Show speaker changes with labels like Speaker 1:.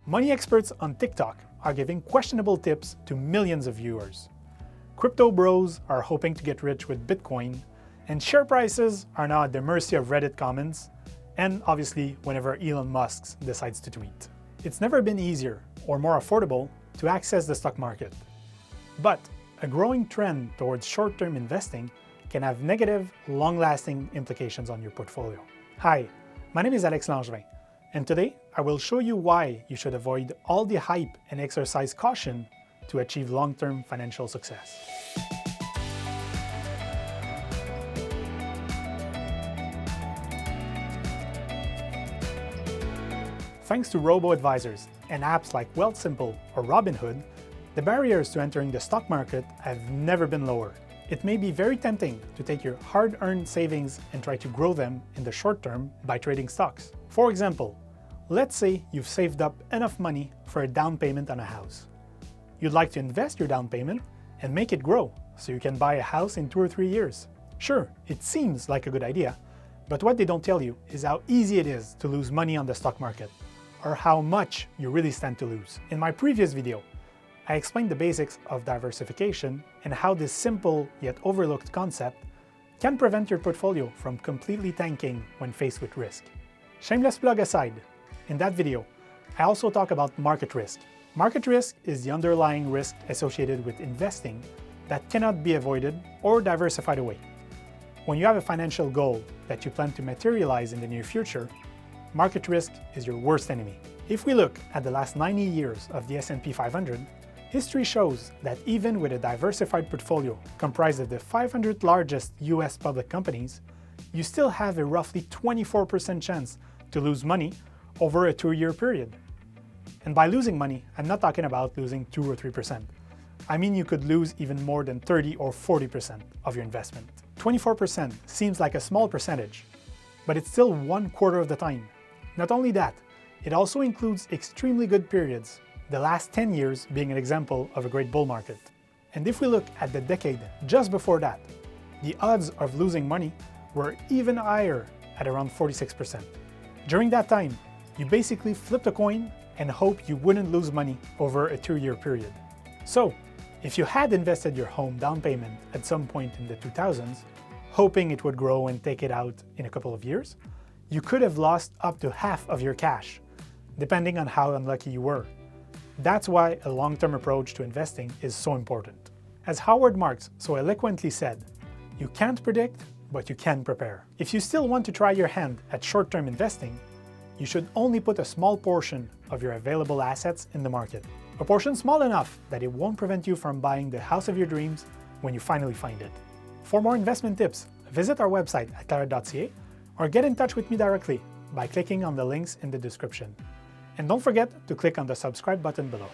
Speaker 1: Money experts on TikTok are giving questionable tips to millions of viewers. Crypto bros are hoping to get rich with Bitcoin, and share prices are now at the mercy of Reddit comments, and obviously whenever Elon Musk decides to tweet. It's never been easier or more affordable to access the stock market. But a growing trend towards short-term investing can have negative, long-lasting implications on your portfolio. Hi, my name is Alexandre Langevin, and today I will show you why you should avoid all the hype and exercise caution to achieve long-term financial success. Thanks to robo-advisors and apps like Wealthsimple or Robinhood, the barriers to entering the stock market have never been lower. It may be very tempting to take your hard-earned savings and try to grow them in the short term by trading stocks. For example, let's say you've saved up enough money for a down payment on a house. You'd like to invest your down payment and make it grow so you can buy a house in 2 or 3 years. Sure, it seems like a good idea, but what they don't tell you is how easy it is to lose money on the stock market, or how much you really stand to lose. In my previous video, I explained the basics of diversification and how this simple yet overlooked concept can prevent your portfolio from completely tanking when faced with risk. Shameless plug aside, in that video, I also talk about market risk. Market risk is the underlying risk associated with investing that cannot be avoided or diversified away. When you have a financial goal that you plan to materialize in the near future, market risk is your worst enemy. If we look at the last 90 years of the S&P 500, history shows that even with a diversified portfolio comprised of the 500 largest US public companies, you still have a roughly 24% chance to lose money over a 2-year period. And by losing money, I'm not talking about losing 2 or 3%. I mean you could lose even more than 30 or 40% of your investment. 24% seems like a small percentage, but it's still 1/4 of the time. Not only that, it also includes extremely good periods, the last 10 years being an example of a great bull market. And if we look at the decade just before that, the odds of losing money were even higher at around 46%. During that time, you basically flipped a coin and hoped you wouldn't lose money over a 2-year period. So, if you had invested your home down payment at some point in the 2000s, hoping it would grow and take it out in a couple of years, you could have lost up to half of your cash, depending on how unlucky you were. That's why a long-term approach to investing is so important. As Howard Marks so eloquently said, you can't predict, but you can prepare. If you still want to try your hand at short-term investing, you should only put a small portion of your available assets in the market. A portion small enough that it won't prevent you from buying the house of your dreams when you finally find it. For more investment tips, visit our website at claret.ca or get in touch with me directly by clicking on the links in the description. And don't forget to click on the subscribe button below.